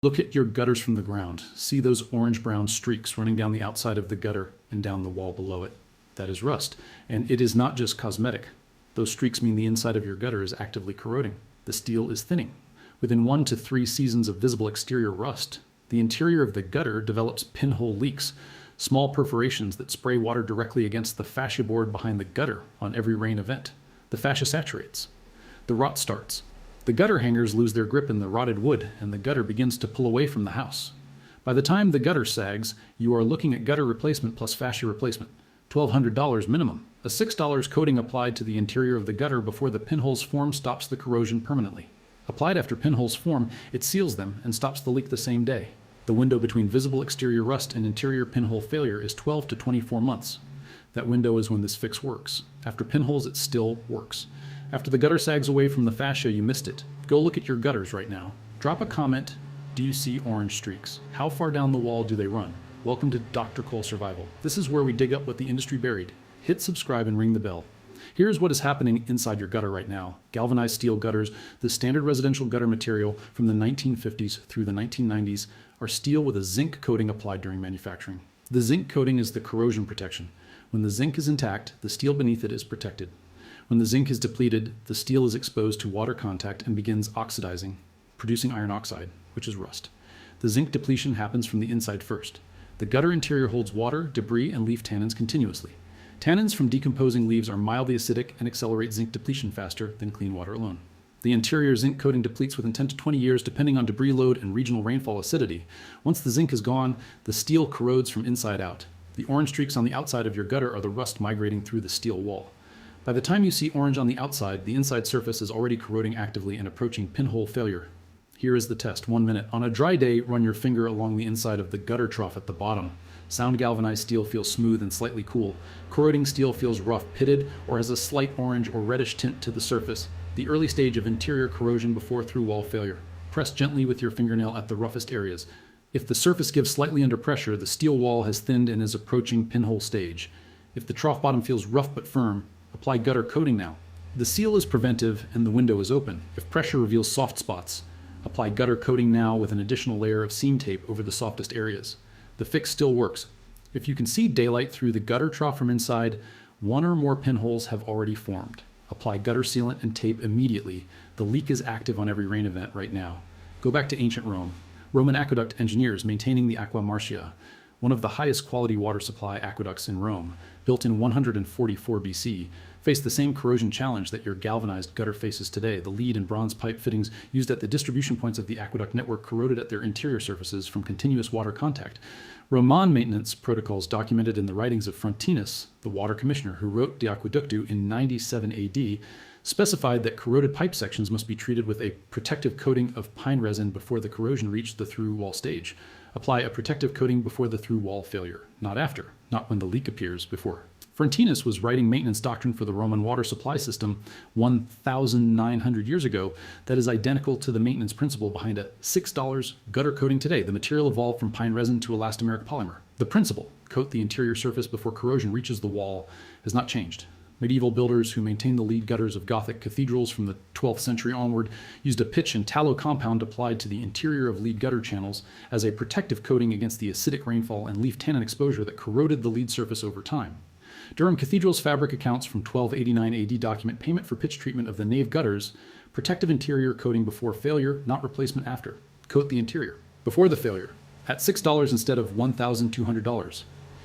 Look at your gutters from the ground. See those orange-brown streaks running down the outside of the gutter and down the wall below it. That is rust. And it is not just cosmetic. Those streaks mean the inside of your gutter is actively corroding. The steel is thinning. Within 1 to 3 seasons of visible exterior rust, the interior of the gutter develops pinhole leaks, small perforations that spray water directly against the fascia board behind the gutter on every rain event. The fascia saturates. The rot starts. The gutter hangers lose their grip in the rotted wood, and the gutter begins to pull away from the house. By the time the gutter sags, you are looking at gutter replacement plus fascia replacement. $1,200 minimum. A $6 coating applied to the interior of the gutter before the pinholes form stops the corrosion permanently. Applied after pinholes form, it seals them and stops the leak the same day. The window between visible exterior rust and interior pinhole failure is 12 to 24 months. That window is when this fix works. After pinholes, it still works. After the gutter sags away from the fascia, you missed it. Go look at your gutters right now. Drop a comment. Do you see orange streaks? How far down the wall do they run? Welcome to Dr. Cole Survival. This is where we dig up what the industry buried. Hit subscribe and ring the bell. Here's what is happening inside your gutter right now. Galvanized steel gutters, the standard residential gutter material from the 1950s through the 1990s, are steel with a zinc coating applied during manufacturing. The zinc coating is the corrosion protection. When the zinc is intact, the steel beneath it is protected. When the zinc is depleted, the steel is exposed to water contact and begins oxidizing, producing iron oxide, which is rust. The zinc depletion happens from the inside first. The gutter interior holds water, debris, and leaf tannins continuously. Tannins from decomposing leaves are mildly acidic and accelerate zinc depletion faster than clean water alone. The interior zinc coating depletes within 10 to 20 years depending on debris load and regional rainfall acidity. Once the zinc is gone, the steel corrodes from inside out. The orange streaks on the outside of your gutter are the rust migrating through the steel wall. By the time you see orange on the outside, the inside surface is already corroding actively and approaching pinhole failure. Here is the test. 1 minute. On a dry day, run your finger along the inside of the gutter trough at the bottom. Sound galvanized steel feels smooth and slightly cool. Corroding steel feels rough, pitted, or has a slight orange or reddish tint to the surface, the early stage of interior corrosion before through-wall failure. Press gently with your fingernail at the roughest areas. If the surface gives slightly under pressure, the steel wall has thinned and is approaching pinhole stage. If the trough bottom feels rough but firm, apply gutter coating now. The seal is preventive and the window is open. If pressure reveals soft spots, apply gutter coating now with an additional layer of seam tape over the softest areas. The fix still works. If you can see daylight through the gutter trough from inside, 1 or more pinholes have already formed. Apply gutter sealant and tape immediately. The leak is active on every rain event right now. Go back to ancient Rome. Roman aqueduct engineers maintaining the Aqua Marcia, one of the highest quality water supply aqueducts in Rome, built in 144 BC, faced the same corrosion challenge that your galvanized gutter faces today. The lead and bronze pipe fittings used at the distribution points of the aqueduct network corroded at their interior surfaces from continuous water contact. Roman maintenance protocols documented in the writings of Frontinus, the water commissioner who wrote De Aqueductu in 97 AD, specified that corroded pipe sections must be treated with a protective coating of pine resin before the corrosion reached the through-wall stage. Apply a protective coating before the through-wall failure, not after, not when the leak appears, before. Frontinus was writing maintenance doctrine for the Roman water supply system 1,900 years ago that is identical to the maintenance principle behind a $6 gutter coating today. The material evolved from pine resin to elastomeric polymer. The principle, coat the interior surface before corrosion reaches the wall, has not changed. Medieval builders who maintained the lead gutters of Gothic cathedrals from the 12th century onward used a pitch and tallow compound applied to the interior of lead gutter channels as a protective coating against the acidic rainfall and leaf tannin exposure that corroded the lead surface over time. Durham Cathedral's fabric accounts from 1289 AD document payment for pitch treatment of the nave gutters, protective interior coating before failure, not replacement after. Coat the interior before the failure at $6 instead of $1,200.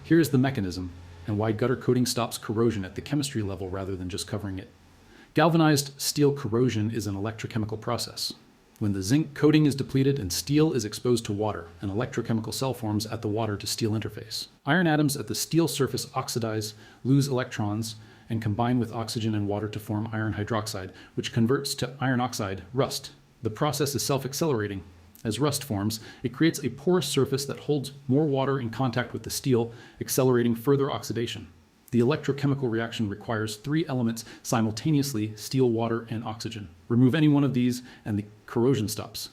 Here is the mechanism and why gutter coating stops corrosion at the chemistry level rather than just covering it. Galvanized steel corrosion is an electrochemical process. When the zinc coating is depleted and steel is exposed to water, an electrochemical cell forms at the water to steel interface. Iron atoms at the steel surface oxidize, lose electrons, and combine with oxygen and water to form iron hydroxide, which converts to iron oxide, rust. The process is self-accelerating. As rust forms, it creates a porous surface that holds more water in contact with the steel, accelerating further oxidation. The electrochemical reaction requires 3 elements simultaneously: steel, water, and oxygen. Remove any one of these and the corrosion stops.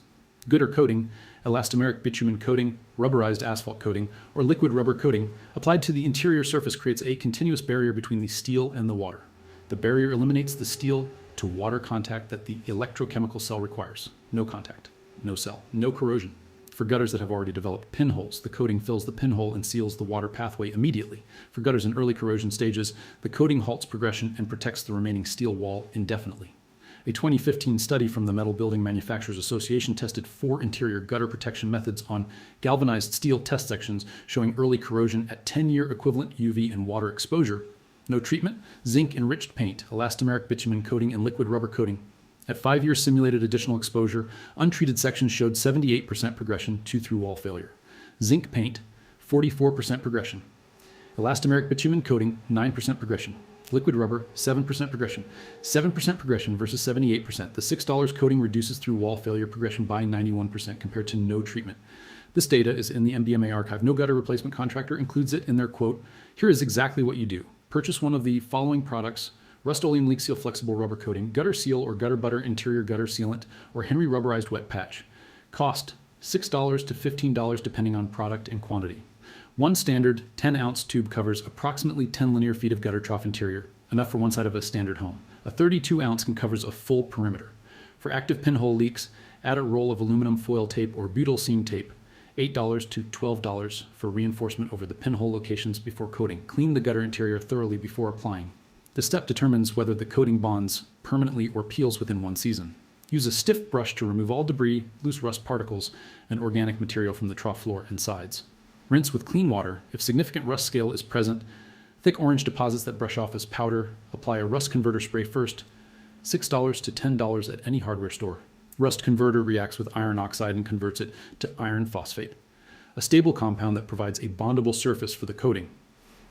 Gutter coating, elastomeric bitumen coating, rubberized asphalt coating, or liquid rubber coating applied to the interior surface creates a continuous barrier between the steel and the water. The barrier eliminates the steel to water contact that the electrochemical cell requires. No contact, no cell, no corrosion. For gutters that have already developed pinholes, the coating fills the pinhole and seals the water pathway immediately. For gutters in early corrosion stages, the coating halts progression and protects the remaining steel wall indefinitely. A 2015 study from the Metal Building Manufacturers Association tested 4 interior gutter protection methods on galvanized steel test sections showing early corrosion at 10-year equivalent UV and water exposure. No treatment, zinc-enriched paint, elastomeric bitumen coating, and liquid rubber coating. At 5 years simulated additional exposure, untreated sections showed 78% progression to through-wall failure. Zinc paint, 44% progression. Elastomeric bitumen coating, 9% progression. Liquid rubber, 7% progression. 7% progression versus 78%. The $6 coating reduces through-wall failure progression by 91% compared to no treatment. This data is in the MDMA archive. No gutter replacement contractor includes it in their quote. Here is exactly what you do. Purchase one of the following products: Rust-Oleum Leak Seal Flexible Rubber Coating, Gutter Seal or Gutter Butter Interior Gutter Sealant, or Henry Rubberized Wet Patch. Cost $6 to $15 depending on product and quantity. One standard 10-ounce tube covers approximately 10 linear feet of gutter trough interior, enough for one side of a standard home. A 32-ounce can covers a full perimeter. For active pinhole leaks, add a roll of aluminum foil tape or butyl seam tape, $8 to $12 for reinforcement over the pinhole locations before coating. Clean the gutter interior thoroughly before applying. This step determines whether the coating bonds permanently or peels within 1 season. Use a stiff brush to remove all debris, loose rust particles, and organic material from the trough floor and sides. Rinse with clean water. If significant rust scale is present, thick orange deposits that brush off as powder, apply a rust converter spray first, $6 to $10 at any hardware store. Rust converter reacts with iron oxide and converts it to iron phosphate, a stable compound that provides a bondable surface for the coating.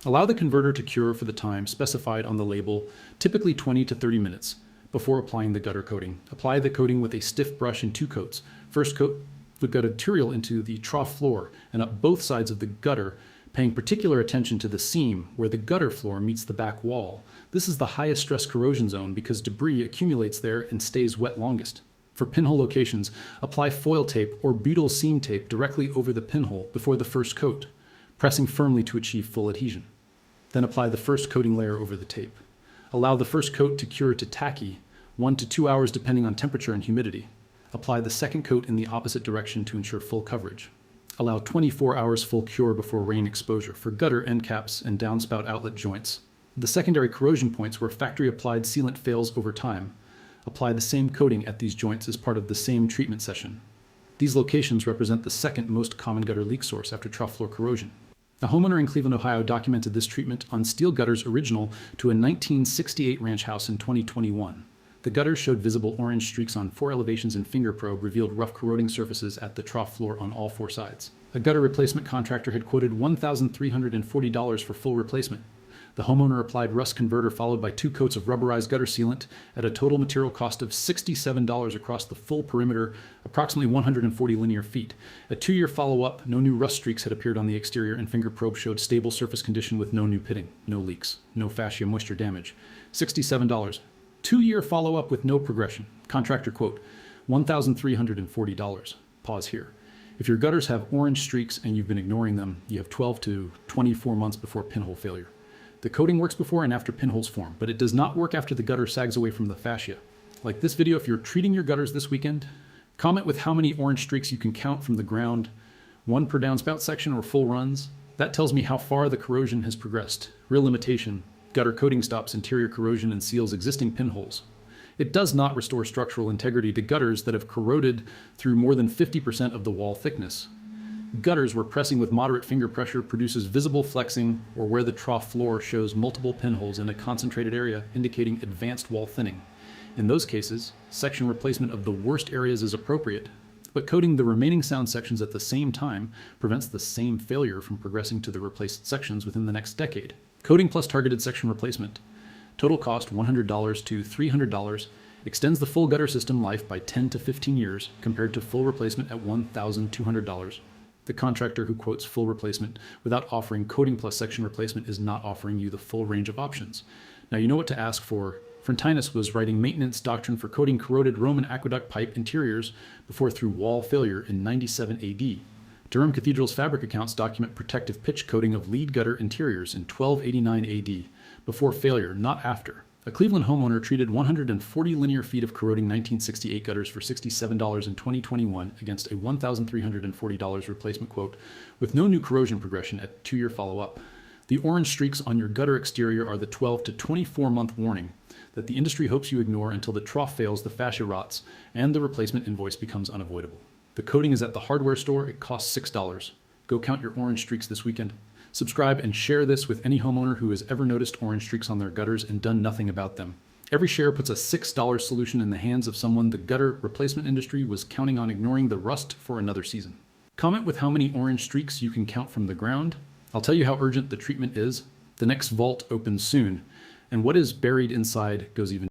Allow the converter to cure for the time specified on the label, typically 20 to 30 minutes, before applying the gutter coating. Apply the coating with a stiff brush in 2 coats. First coat the gutter material into the trough floor and up both sides of the gutter, paying particular attention to the seam where the gutter floor meets the back wall. This is the highest stress corrosion zone because debris accumulates there and stays wet longest. For pinhole locations, apply foil tape or butyl seam tape directly over the pinhole before the first coat, pressing firmly to achieve full adhesion. Then apply the first coating layer over the tape. Allow the first coat to cure to tacky, 1 to 2 hours depending on temperature and humidity. Apply the second coat in the opposite direction to ensure full coverage. Allow 24 hours full cure before rain exposure for gutter end caps and downspout outlet joints. The secondary corrosion points where factory applied sealant fails over time. Apply the same coating at these joints as part of the same treatment session. These locations represent the second most common gutter leak source after trough floor corrosion. A homeowner in Cleveland, Ohio documented this treatment on steel gutters original to a 1968 ranch house in 2021. The gutters showed visible orange streaks on 4 elevations and finger probe revealed rough corroding surfaces at the trough floor on all 4 sides. A gutter replacement contractor had quoted $1,340 for full replacement. The homeowner applied rust converter followed by 2 coats of rubberized gutter sealant at a total material cost of $67 across the full perimeter, approximately 140 linear feet. A 2-year follow-up, no new rust streaks had appeared on the exterior and finger probe showed stable surface condition with no new pitting, no leaks, no fascia moisture damage. $67. 2-year follow-up with no progression. Contractor quote, $1,340. Pause here. If your gutters have orange streaks and you've been ignoring them, you have 12 to 24 months before pinhole failure. The coating works before and after pinholes form, but it does not work after the gutter sags away from the fascia. Like this video, if you're treating your gutters this weekend, comment with how many orange streaks you can count from the ground, 1 per downspout section or full runs. That tells me how far the corrosion has progressed. Real limitation. Gutter coating stops interior corrosion and seals existing pinholes. It does not restore structural integrity to gutters that have corroded through more than 50% of the wall thickness. Gutters where pressing with moderate finger pressure produces visible flexing, or where the trough floor shows multiple pinholes in a concentrated area indicating advanced wall thinning. In those cases, section replacement of the worst areas is appropriate, but coating the remaining sound sections at the same time prevents the same failure from progressing to the replaced sections within the next decade. Coating plus targeted section replacement. Total cost $100 to $300, extends the full gutter system life by 10 to 15 years compared to full replacement at $1,200. The contractor who quotes full replacement without offering coating plus section replacement is not offering you the full range of options. Now you know what to ask for. Frontinus was writing maintenance doctrine for coating corroded Roman aqueduct pipe interiors before through wall failure in 97 AD. Durham Cathedral's fabric accounts document protective pitch coating of lead gutter interiors in 1289 AD, before failure, not after. A Cleveland homeowner treated 140 linear feet of corroding 1968 gutters for $67 in 2021 against a $1,340 replacement quote with no new corrosion progression at 2-year follow-up. The orange streaks on your gutter exterior are the 12 to 24-month warning that the industry hopes you ignore until the trough fails, the fascia rots, and the replacement invoice becomes unavoidable. The coating is at the hardware store. It costs $6. Go count your orange streaks this weekend. Subscribe and share this with any homeowner who has ever noticed orange streaks on their gutters and done nothing about them. Every share puts a $6 solution in the hands of someone the gutter replacement industry was counting on ignoring the rust for another season. Comment with how many orange streaks you can count from the ground. I'll tell you how urgent the treatment is. The next vault opens soon, and what is buried inside goes even